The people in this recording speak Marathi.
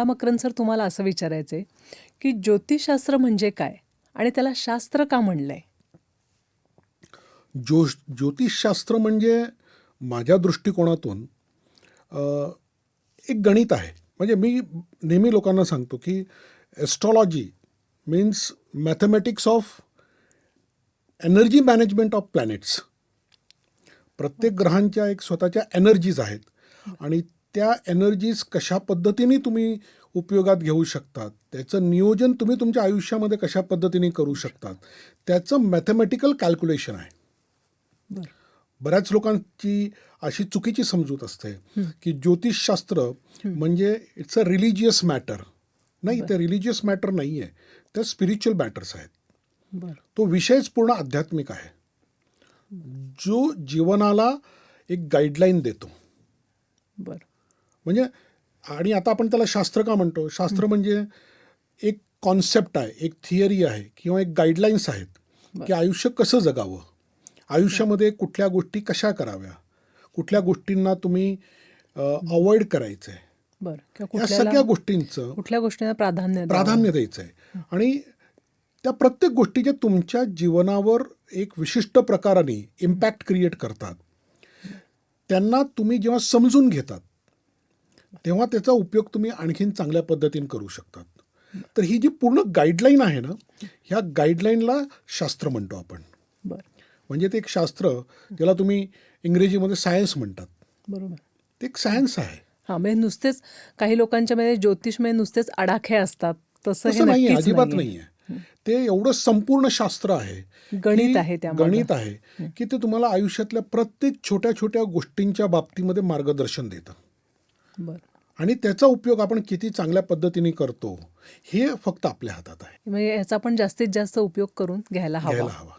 मकरंद सर, तुम्हाला असं विचारायचंय की ज्योतिषशास्त्र म्हणजे काय आणि त्याला शास्त्र का म्हणलंय? ज्योतिषशास्त्र म्हणजे माझ्या दृष्टिकोनातून अ, एक गणित आहे. म्हणजे मी नेहमी लोकांना सांगतो की astrology means mathematics of energy management of planets. प्रत्येक ग्रहांच्या एक स्वतःच्या एनर्जीज आहेत आणि त्या एनर्जीज कशा पद्धतीने तुम्ही उपयोगात घेऊ शकतात, त्याचं नियोजन तुम्ही तुमच्या आयुष्यामध्ये कशा पद्धतीने करू शकतात, त्याचं मॅथमॅटिकल कॅल्क्युलेशन आहे. बरं. बऱ्याच लोकांची अशी चुकीची समजूत असते की ज्योतिषशास्त्र म्हणजे इट्स अ रिलिजियस मॅटर. नाही, ते रिलिजियस मॅटर नाही आहे, त्या स्पिरिच्युअल मॅटर्स आहेत. बरं. तो विषयच पूर्ण आध्यात्मिक आहे, जो जीवनाला एक गाईडलाईन देतो. बरं. म्हणजे आणि आता आपण त्याला शास्त्र का म्हणतो? शास्त्र म्हणजे एक कॉन्सेप्ट आहे, एक थिअरी आहे किंवा एक गाईडलाईन्स आहेत की आयुष्य कसं जगावं, आयुष्यामध्ये कुठल्या गोष्टी कशा कराव्या, कुठल्या गोष्टींना तुम्ही अवॉइड करायचं आहे, बरं. या किंवा सगळ्या गोष्टींचं कुठल्या गोष्टींना प्राधान्य प्राधान्य द्यायचं आहे. आणि त्या प्रत्येक गोष्टी ज्या तुमच्या जीवनावर एक विशिष्ट प्रकाराने इम्पॅक्ट क्रिएट करतात, त्यांना तुम्ही जेव्हा समजून घेतात तेव्हा त्याचा उपयोग तुम्ही आणखीन चांगल्या पद्धतीने करू शकतात. तर ही जी पूर्ण गाईडलाईन आहे ना, ह्या गाईडलाईनला शास्त्र म्हणतो आपण. बरं. म्हणजे ते एक शास्त्र, ज्याला तुम्ही इंग्रजीमध्ये सायन्स म्हणतात, बरोबर. ते एक सायन्स आहे. हां, म्हणजे नुसतेच काही लोकांच्या मध्ये ज्योतिषमय नुसतेच आडाखे असतात, तसं हे तसं नाही आहे, नक्कीच अजिबात नाहीये. नाही आहे. ते एवढं संपूर्ण शास्त्र आहे, गणित की आहे त्यामागं. गणित आहे की ते तुम्हाला आयुष्यातल्या प्रत्येक छोट्या छोट्या गोष्टींच्या बाबतीमध्ये मार्गदर्शन देतं. बरं. आणि त्याचा उपयोग आपण किती चांगल्या पद्धतीने करतो हे फक्त आपल्या हातात आहे. म्हणजे ह्याचा आपण जास्तीत जास्त उपयोग करून घ्यायला हवा. घ्यायला हवा.